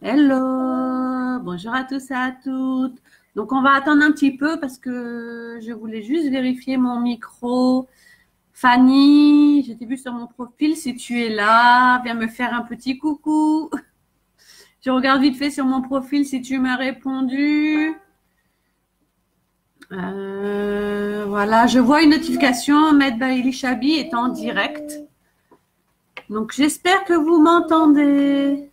Hello, bonjour à tous et à toutes. Donc on va attendre un petit peu parce que je voulais juste vérifier mon micro. Fanny, je t'ai vu sur mon profil. Si tu es là, viens me faire un petit coucou. Je regarde vite fait sur mon profil si tu m'as répondu. Voilà, je vois une notification. Med Bailey Chabi est en direct. Donc j'espère que vous m'entendez.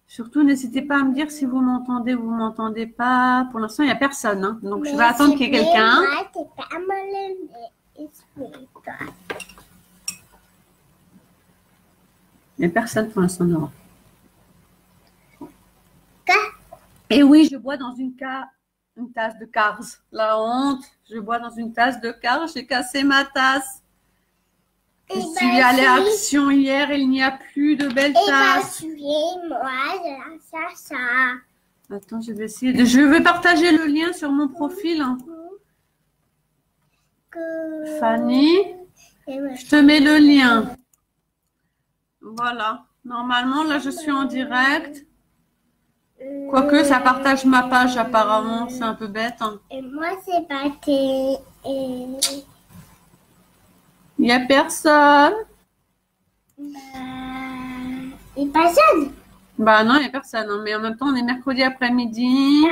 Surtout, n'hésitez pas à me dire si vous m'entendez ou vous m'entendez pas. Pour l'instant, il n'y a personne, hein. Donc, je vais attendre qu'il y ait quelqu'un. Il n'y a personne pour l'instant, non. Et oui, je bois dans une tasse de Cars. La honte, je bois dans une tasse de Cars. J'ai cassé ma tasse. Je suis allée à Action hier, il n'y a plus de belles tasses. Attends, je vais essayer Je vais partager le lien sur mon profil. Fanny, je te mets le lien. Voilà. Normalement, là, je suis en direct. Quoique, ça partage ma page, apparemment. C'est un peu bête. Hein. Et moi, c'est parti. Il n'y a personne. Il n'y a personne. Bah non, il n'y a personne. Hein. Mais en même temps, on est mercredi après-midi.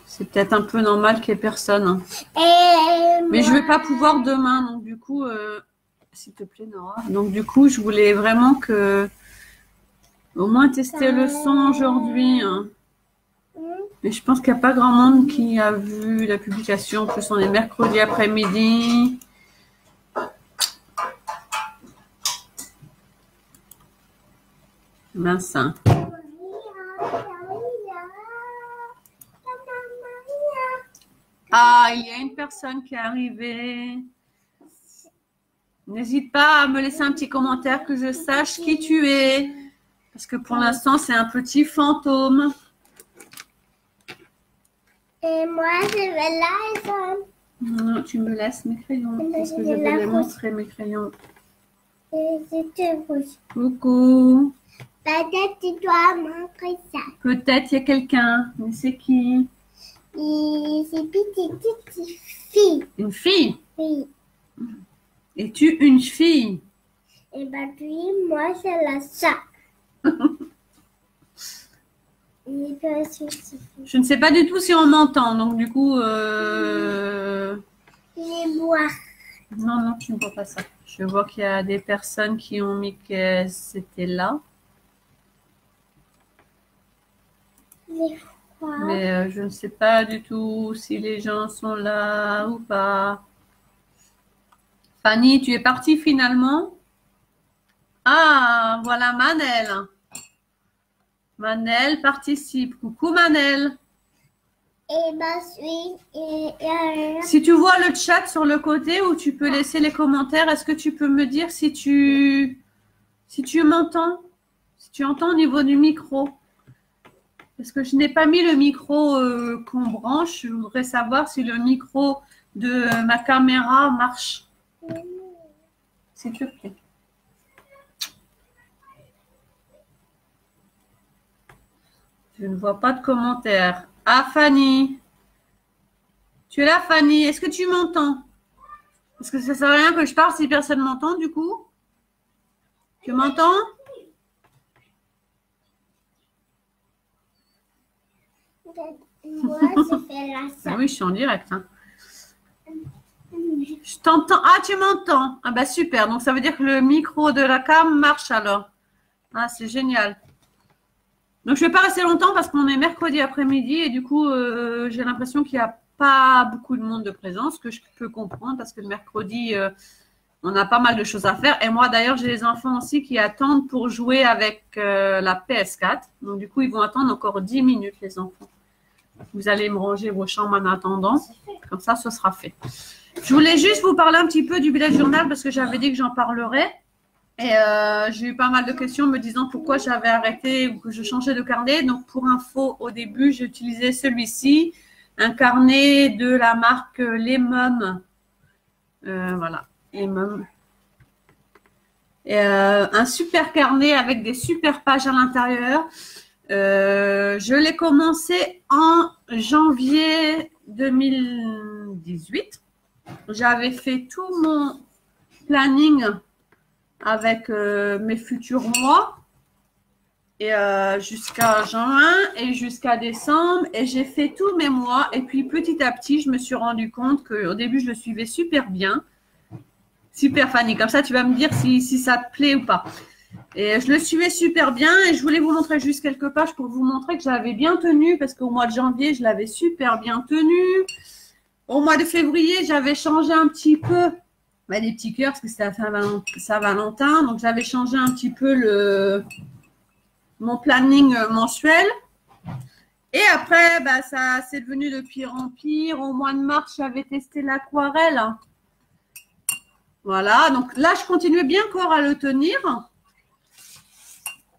C'est peut-être un peu normal qu'il n'y ait personne. Hein. Mais je ne vais pas pouvoir demain. Donc, du coup, s'il te plaît, Nora. Donc, du coup, je voulais vraiment que... Au moins tester le son aujourd'hui. Hein. Mais je pense qu'il n'y a pas grand monde qui a vu la publication. En plus, on est mercredi après-midi. Mince. Hein. Ah, il y a une personne qui est arrivée. N'hésite pas à me laisser un petit commentaire que je sache qui tu es. Parce que pour l'instant, c'est un petit fantôme. Et moi, je vais là. Non, tu me laisses mes crayons. Parce que je vais les montrer, mes crayons. Coucou. Peut-être tu dois montrer ça. Peut-être il y a quelqu'un. Mais c'est qui? C'est une petite fille. Une fille? Oui. Es-tu une fille? Et puis, moi, c'est la ça. Je ne sais pas du tout si on m'entend. Donc, du coup... Je vais boire. Non, non, tu ne vois pas ça. Je vois qu'il y a des personnes qui ont mis que c'était là. Mais je ne sais pas du tout si les gens sont là ou pas. Fanny, tu es partie finalement? Ah, voilà Manel. Manel participe. Coucou Manel. Si tu vois le chat sur le côté où tu peux laisser les commentaires, est-ce que tu peux me dire si tu m'entends? Si tu entends au niveau du micro? Parce que je n'ai pas mis le micro qu'on branche. Je voudrais savoir si le micro de ma caméra marche. S'il te plaît. Je ne vois pas de commentaires. Ah, Fanny. Tu es là, Fanny. Est-ce que tu m'entends? Parce que ça ne sert à rien que je parle si personne m'entend, du coup. Tu m'entends? Moi, je fais la ça. Ah oui, je suis en direct. Hein. Je t'entends. Ah, tu m'entends. Ah bah super. Donc ça veut dire que le micro de la cam marche alors. Ah, c'est génial. Donc je ne vais pas rester longtemps parce qu'on est mercredi après-midi et du coup j'ai l'impression qu'il n'y a pas beaucoup de monde de présence, que je peux comprendre parce que le mercredi on a pas mal de choses à faire. Et moi d'ailleurs j'ai les enfants aussi qui attendent pour jouer avec la PS4. Donc du coup ils vont attendre encore 10 minutes les enfants. Vous allez me ranger vos chambres en attendant. Comme ça, ce sera fait. Je voulais juste vous parler un petit peu du bullet journal parce que j'avais dit que j'en parlerais. Et j'ai eu pas mal de questions me disant pourquoi j'avais arrêté ou que je changeais de carnet. Donc, pour info, au début, j'utilisais celui-ci, un carnet de la marque Lemum. Voilà, Lemum. Et, un super carnet avec des super pages à l'intérieur. Je l'ai commencé en janvier 2018. J'avais fait tout mon planning avec mes futurs mois et jusqu'à juin et jusqu'à décembre, et j'ai fait tous mes mois, et puis petit à petit je me suis rendu compte qu'au début je le suivais super bien, super Fanny, comme ça tu vas me dire si ça te plaît ou pas. Et je le suivais super bien, et je voulais vous montrer juste quelques pages pour vous montrer que j'avais bien tenu, parce qu'au mois de janvier je l'avais super bien tenu. Au mois de février j'avais changé un petit peu des petits cœurs parce que c'était à Saint-Valentin, donc j'avais changé un petit peu mon planning mensuel. Et après, ça c'est devenu de pire en pire. Au mois de mars, j'avais testé l'aquarelle. Voilà, donc là, je continuais bien encore à le tenir.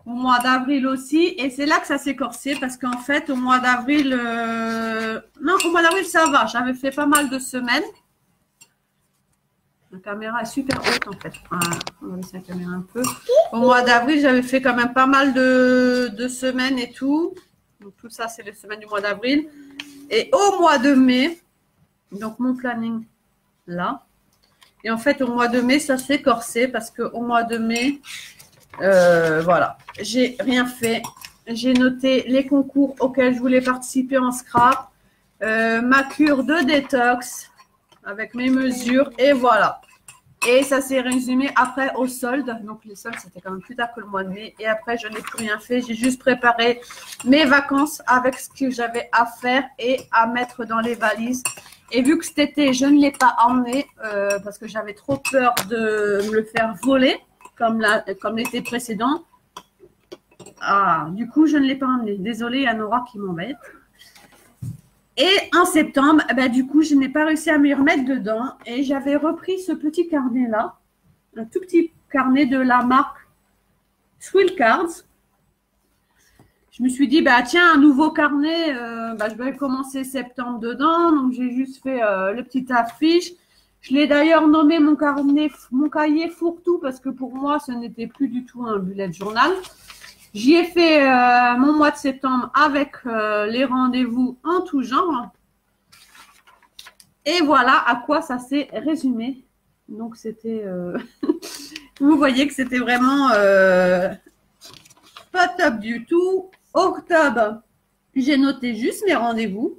Au mois d'avril aussi. Et c'est là que ça s'est corsé parce qu'en fait, au mois d'avril, non, au mois d'avril, ça va. J'avais fait pas mal de semaines. La caméra est super haute en fait. Voilà, on va baisser la caméra un peu. Au mois d'avril, j'avais fait quand même pas mal de semaines et tout. Donc tout ça, c'est les semaines du mois d'avril. Et au mois de mai, donc mon planning là. Et en fait, au mois de mai, ça s'est corsé parce qu'au mois de mai, voilà, j'ai rien fait. J'ai noté les concours auxquels je voulais participer en scrap, ma cure de détox avec mes mesures, et voilà. Et ça s'est résumé après au solde. Donc les soldes, c'était quand même plus tard que le mois de mai. Et après, je n'ai plus rien fait. J'ai juste préparé mes vacances avec ce que j'avais à faire et à mettre dans les valises. Et vu que cet été, je ne l'ai pas emmené parce que j'avais trop peur de me le faire voler comme l'été précédent. Ah, du coup, je ne l'ai pas emmené. Désolée, il y a Nora qui m'embête. Et en septembre, du coup, je n'ai pas réussi à m'y remettre dedans. Et j'avais repris ce petit carnet-là, un tout petit carnet de la marque Swill Cards. Je me suis dit, tiens, un nouveau carnet, je vais commencer septembre dedans. Donc, j'ai juste fait le petit affiche. Je l'ai d'ailleurs nommé mon cahier fourre-tout parce que pour moi, ce n'était plus du tout un bullet journal. J'y ai fait mon mois de septembre avec les rendez-vous en tout genre. Et voilà à quoi ça s'est résumé. Donc, c'était... vous voyez que c'était vraiment pas top du tout. Octobre, j'ai noté juste mes rendez-vous.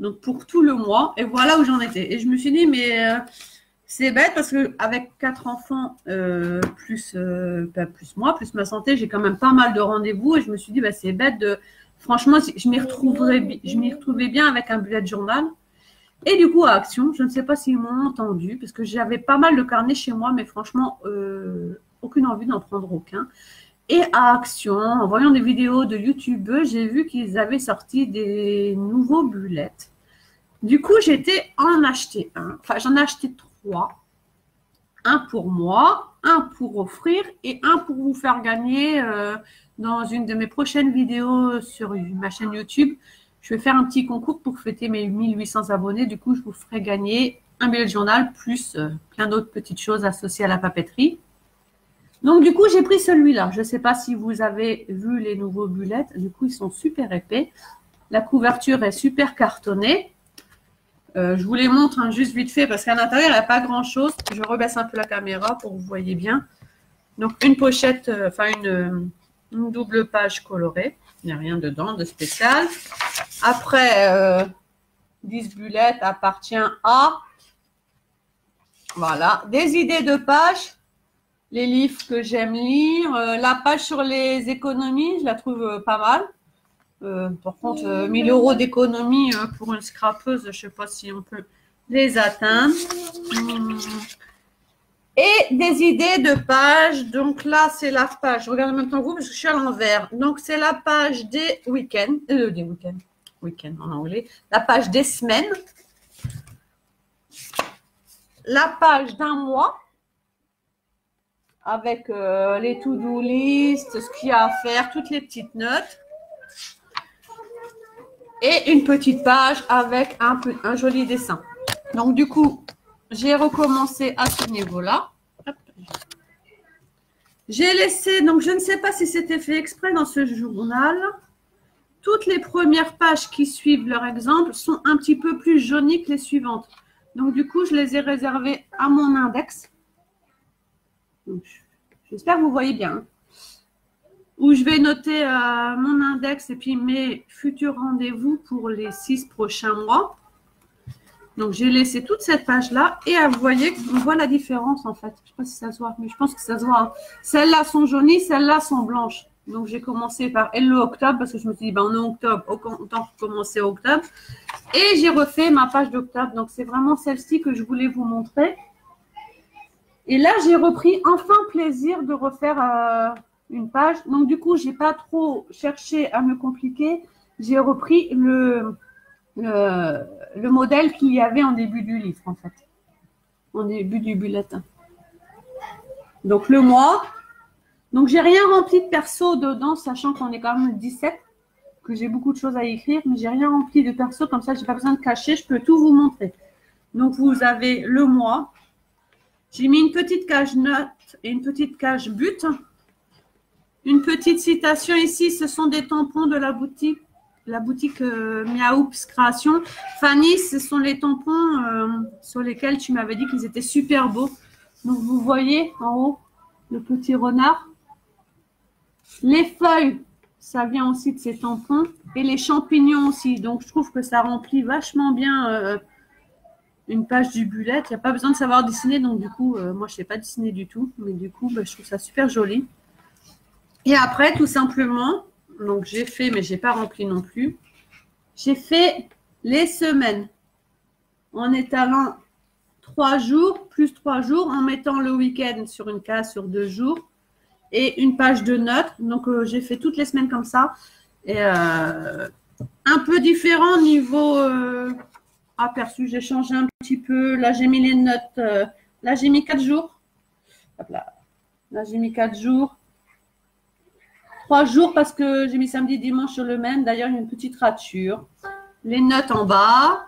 Donc, pour tout le mois. Et voilà où j'en étais. Et je me suis dit, mais... c'est bête parce qu'avec 4 enfants, plus moi, plus ma santé, j'ai quand même pas mal de rendez-vous. Et je me suis dit, c'est bête de... Franchement, je m'y retrouvais bien avec un bullet journal. Et du coup, à Action, je ne sais pas s'ils m'ont entendu parce que j'avais pas mal de carnets chez moi, mais franchement, aucune envie d'en prendre aucun. Et à Action, en voyant des vidéos de YouTube, j'ai vu qu'ils avaient sorti des nouveaux bullets. Du coup, j'étais en acheter un. Enfin, j'en ai acheté 3. Un pour moi, un pour offrir et un pour vous faire gagner dans une de mes prochaines vidéos sur ma chaîne YouTube. Je vais faire un petit concours pour fêter mes 1800 abonnés. Du coup, je vous ferai gagner un bullet journal plus plein d'autres petites choses associées à la papeterie. Donc, du coup, j'ai pris celui-là. Je ne sais pas si vous avez vu les nouveaux bullets. Du coup, ils sont super épais. La couverture est super cartonnée. Je vous les montre juste vite fait parce qu'à l'intérieur, il n'y a pas grand-chose. Je rebaisse un peu la caméra pour que vous voyez bien. Donc, une pochette, une double page colorée. Il n'y a rien dedans de spécial. Après, 10 bullets appartient à, voilà, des idées de pages, les livres que j'aime lire. La page sur les économies, je la trouve pas mal. Par contre, 1000 € d'économie pour une scrapeuse, je ne sais pas si on peut les atteindre. Et des idées de pages. Donc là, c'est la page. Je regarde en même temps que vous parce que je suis à l'envers. Donc, c'est la page des week-ends. Week-end en anglais. La page des semaines. La page d'un mois. Avec les to-do list, ce qu'il y a à faire, toutes les petites notes. Et une petite page avec un joli dessin. Donc, du coup, j'ai recommencé à ce niveau-là. J'ai laissé, donc je ne sais pas si c'était fait exprès dans ce journal, toutes les premières pages qui suivent leur exemple sont un petit peu plus jaunies que les suivantes. Donc du coup, je les ai réservées à mon index. J'espère que vous voyez bien. Hein. Où je vais noter mon index et puis mes futurs rendez-vous pour les 6 prochains mois. Donc, j'ai laissé toute cette page-là et vous voyez qu'on voit la différence en fait. Je ne sais pas si ça se voit, mais je pense que ça se voit. Hein. Celles-là sont jaunies, celles-là sont blanches. Donc, j'ai commencé par Hello Octobre parce que je me suis dit, ben, on est en octobre, autant commencer octobre. Et j'ai refait ma page d'octobre. Donc, c'est vraiment celle-ci que je voulais vous montrer. Et là, j'ai repris enfin plaisir de refaire une page. Donc, du coup, je n'ai pas trop cherché à me compliquer. J'ai repris le modèle qu'il y avait en début du livre, en fait. En début du bulletin. Donc, le mois. Donc, j'ai rien rempli de perso dedans, sachant qu'on est quand même le 17, que j'ai beaucoup de choses à écrire, mais j'ai rien rempli de perso. Comme ça, je n'ai pas besoin de cacher, je peux tout vous montrer. Donc, vous avez le mois. J'ai mis une petite cage note et une petite cage but. Une petite citation ici, ce sont des tampons de la boutique Miaoups Création. Fanny, ce sont les tampons sur lesquels tu m'avais dit qu'ils étaient super beaux. Donc, vous voyez en haut le petit renard. Les feuilles, ça vient aussi de ces tampons. Et les champignons aussi. Donc, je trouve que ça remplit vachement bien une page du bullet. Il n'y a pas besoin de savoir dessiner. Donc, du coup, moi, je ne sais pas dessiner du tout. Mais du coup, je trouve ça super joli. Et après, tout simplement, donc j'ai fait, mais je n'ai pas rempli non plus. J'ai fait les semaines en étalant 3 jours, plus 3 jours, en mettant le week-end sur une case sur 2 jours et une page de notes. Donc, j'ai fait toutes les semaines comme ça. Et un peu différent niveau aperçu. J'ai changé un petit peu. Là, j'ai mis les notes. Là, j'ai mis 4 jours. Hop là. Là, j'ai mis 4 jours. 3 jours parce que j'ai mis samedi, dimanche sur le même. D'ailleurs, il y a une petite rature. Les notes en bas.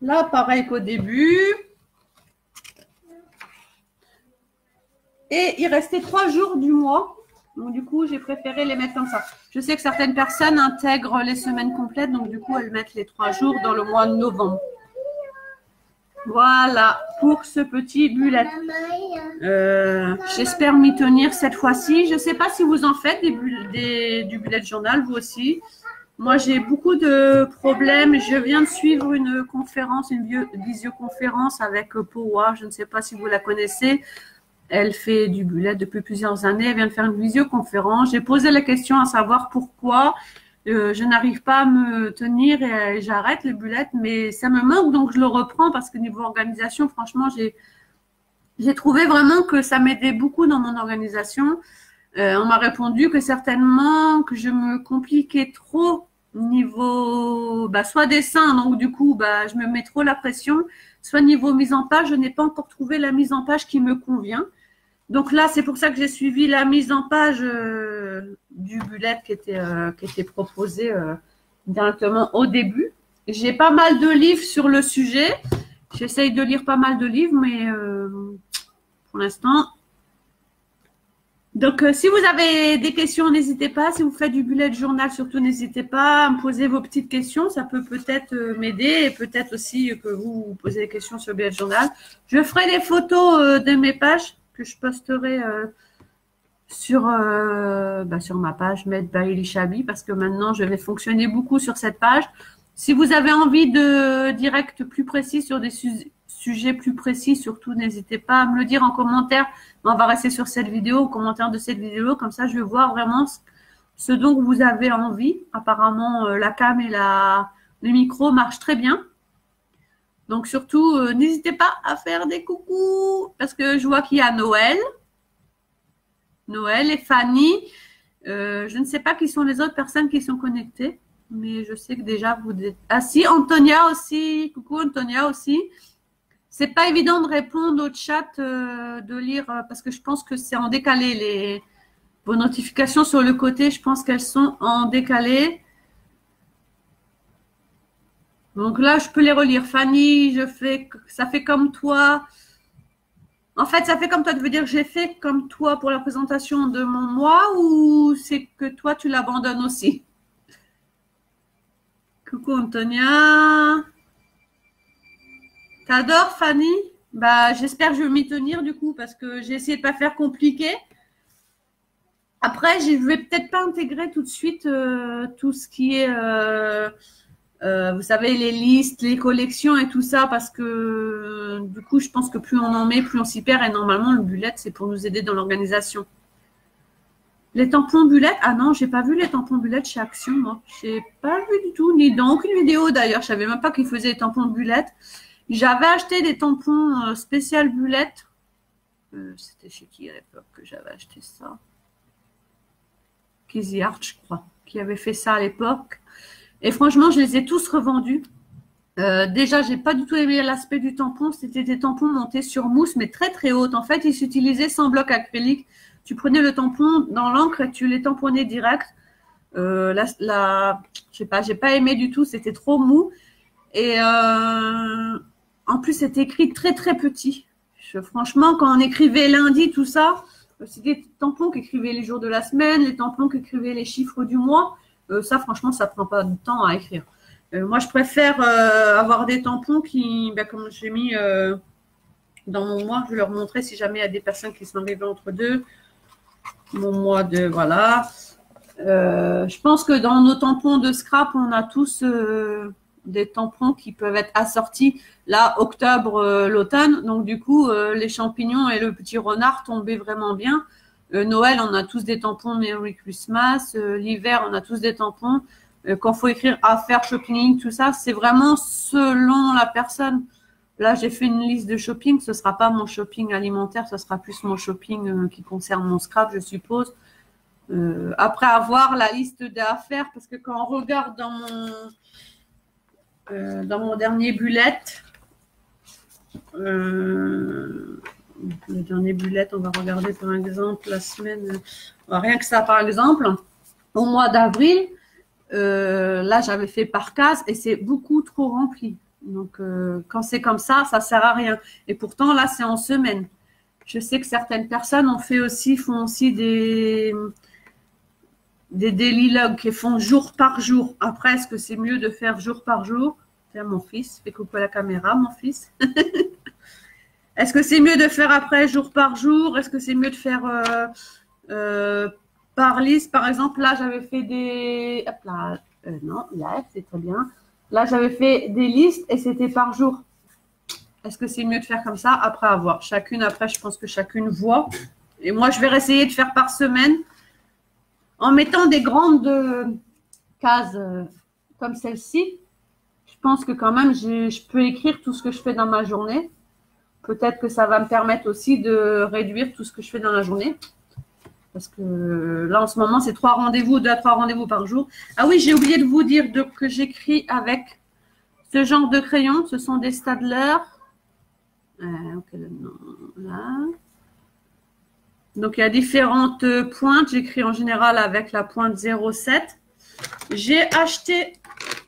Là, pareil qu'au début. Et il restait 3 jours du mois. Donc, du coup, j'ai préféré les mettre comme ça. Je sais que certaines personnes intègrent les semaines complètes. Donc, du coup, elles mettent les 3 jours dans le mois de novembre. Voilà pour ce petit bullet. J'espère m'y tenir cette fois-ci. Je ne sais pas si vous en faites du bullet journal, vous aussi. Moi, j'ai beaucoup de problèmes. Je viens de suivre une conférence, une visioconférence avec Powa. Je ne sais pas si vous la connaissez. Elle fait du bullet depuis plusieurs années. Elle vient de faire une visioconférence. J'ai posé la question à savoir pourquoi je n'arrive pas à me tenir et j'arrête les bullets, mais ça me manque, donc je le reprends parce que niveau organisation, franchement, j'ai trouvé vraiment que ça m'aidait beaucoup dans mon organisation. On m'a répondu que certainement que je me compliquais trop niveau soit dessin, donc du coup je me mets trop la pression, soit niveau mise en page, je n'ai pas encore trouvé la mise en page qui me convient. Donc là, c'est pour ça que j'ai suivi la mise en page du bullet qui était proposée directement au début. J'ai pas mal de livres sur le sujet. J'essaye de lire pas mal de livres, mais pour l'instant. Donc, si vous avez des questions, n'hésitez pas. Si vous faites du bullet journal, surtout, n'hésitez pas à me poser vos petites questions. Ça peut peut-être m'aider et peut-être aussi que vous posez des questions sur le bullet journal. Je ferai des photos de mes pages que je posterai sur ma page Made by Elishabi parce que maintenant, je vais fonctionner beaucoup sur cette page. Si vous avez envie de direct plus précis sur des sujets plus précis, surtout, n'hésitez pas à me le dire en commentaire. On va rester sur cette vidéo, aux commentaires de cette vidéo. Comme ça, je vais voir vraiment ce dont vous avez envie. Apparemment, la cam et le micro marchent très bien. Donc, surtout, n'hésitez pas à faire des coucous parce que je vois qu'il y a Noël et Fanny. Je ne sais pas qui sont les autres personnes qui sont connectées, mais je sais que déjà vous êtes... Ah si, Antonia aussi. Coucou Antonia aussi. C'est pas évident de répondre au chat, de lire, parce que je pense que c'est en décalé. Vos notifications sur le côté, je pense qu'elles sont en décalé. Donc là, je peux les relire. Fanny, ça fait comme toi. En fait, ça fait comme toi. Tu veux dire que j'ai fait comme toi pour la présentation de mon mois ou c'est que toi, tu l'abandonnes aussi? Coucou Antonia. T'adores Fanny? Bah, j'espère que je vais m'y tenir du coup parce que j'ai essayé de pas faire compliqué. Après, je vais peut-être pas intégrer tout de suite tout ce qui est, vous savez, les listes, les collections et tout ça parce que du coup, je pense que plus on en met, plus on s'y perd et normalement, le bullet, c'est pour nous aider dans l'organisation. Les tampons bullet, ah non, j'ai pas vu les tampons bullet chez Action, moi. J'ai pas vu du tout, ni dans aucune vidéo d'ailleurs. Je savais même pas qu'ils faisaient des tampons bullet. J'avais acheté des tampons spécial bullet. C'était chez qui à l'époque que j'avais acheté ça? Kizzy Art, je crois, qui avait fait ça à l'époque. Et franchement, je les ai tous revendus. Déjà, j'ai pas du tout aimé l'aspect du tampon. C'était des tampons montés sur mousse, mais très très haute. En fait, ils s'utilisaient sans bloc acrylique. Tu prenais le tampon dans l'encre et tu les tamponnais direct. Je sais pas, j'ai pas aimé du tout. C'était trop mou. Et en plus, c'était écrit très très petit. Franchement, quand on écrivait lundi, tout ça, c'était des tampons qui écrivaient les jours de la semaine, les tampons qui écrivaient les chiffres du mois. Ça, franchement, ça prend pas de temps à écrire. Moi, je préfère avoir des tampons qui, ben, comme j'ai mis dans mon mois, je vais leur montrer si jamais il y a des personnes qui sont arrivées entre deux. Mon mois de, voilà. Je pense que dans nos tampons de scrap, on a tous des tampons qui peuvent être assortis. Là, octobre, l'automne. Donc, du coup, les champignons et le petit renard tombaient vraiment bien. Noël, on a tous des tampons Merry Christmas. L'hiver, on a tous des tampons. Quand il faut écrire affaires, shopping, tout ça, c'est vraiment selon la personne. Là, j'ai fait une liste de shopping. Ce ne sera pas mon shopping alimentaire, ce sera plus mon shopping qui concerne mon scrap, je suppose. Après avoir la liste d'affaires, parce que quand on regarde dans mon dernier bullet, le dernier bullet, on va regarder par exemple la semaine, rien que ça par exemple, au mois d'avril, là j'avais fait par case et c'est beaucoup trop rempli. Donc quand c'est comme ça sert à rien. Et pourtant là c'est en semaine. Je sais que certaines personnes font aussi des daily logs qui font jour par jour. Après, est-ce que c'est mieux de faire jour par jour? Tiens, mon fils, fais coucou à la caméra, mon fils. Est-ce que c'est mieux de faire après jour par jour? Est-ce que c'est mieux de faire par liste? Par exemple, là, j'avais fait des... Hop là, non, là, c'est très bien. Là, j'avais fait des listes et c'était par jour. Est-ce que c'est mieux de faire comme ça? Après avoir. Chacune, après, je pense que chacune voit. Et moi, je vais essayer de faire par semaine. En mettant des grandes cases comme celle-ci, je pense que quand même, je peux écrire tout ce que je fais dans ma journée. Peut-être que ça va me permettre aussi de réduire tout ce que je fais dans la journée. Parce que là, en ce moment, c'est 3 rendez-vous, 2 à 3 rendez-vous par jour. Ah oui, j'ai oublié de vous dire que j'écris avec ce genre de crayon. Ce sont des Staedtler. Là. Donc, il y a différentes pointes. J'écris en général avec la pointe 0,7. J'ai acheté,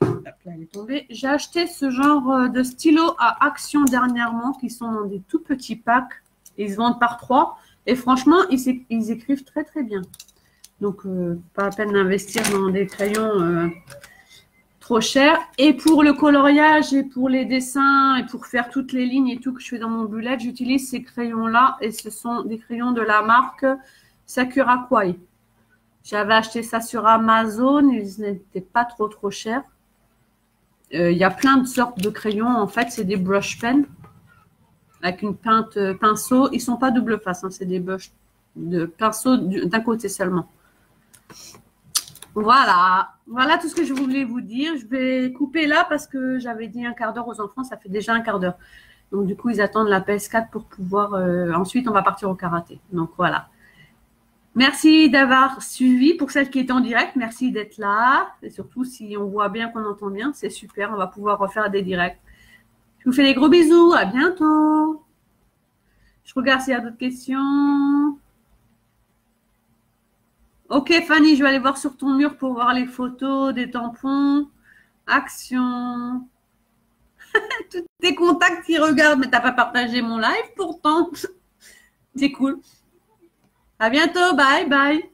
hop là, elle est tombée. J'ai acheté ce genre de stylo à Action dernièrement qui sont dans des tout petits packs. Ils se vendent par 3. Et franchement, ils écrivent très, très bien. Donc, pas la peine d'investir dans des crayons trop chers. Et pour le coloriage et pour les dessins et pour faire toutes les lignes et tout que je fais dans mon bullet, j'utilise ces crayons-là. Et ce sont des crayons de la marque Sakura Koi. J'avais acheté ça sur Amazon. Ils n'étaient pas trop chers. Il y a plein de sortes de crayons. En fait, c'est des brush pens avec une pinceau. Ils ne sont pas double face. Hein, c'est des brush de pinceau d'un côté seulement. Voilà. Voilà tout ce que je voulais vous dire. Je vais couper là parce que j'avais dit un quart d'heure aux enfants. Ça fait déjà un quart d'heure. Donc, du coup, ils attendent la PS4 pour pouvoir... ensuite, on va partir au karaté. Donc, voilà. Merci d'avoir suivi. Pour celles qui étaient en direct, merci d'être là. Et surtout, si on voit bien, qu'on entend bien, c'est super. On va pouvoir refaire des directs. Je vous fais des gros bisous. À bientôt. Je regarde s'il y a d'autres questions. Ok, Fanny, je vais aller voir sur ton mur pour voir les photos des tampons. Action. Tous tes contacts qui regardent, mais t'as pas partagé mon live pourtant. C'est cool. À bientôt. Bye bye.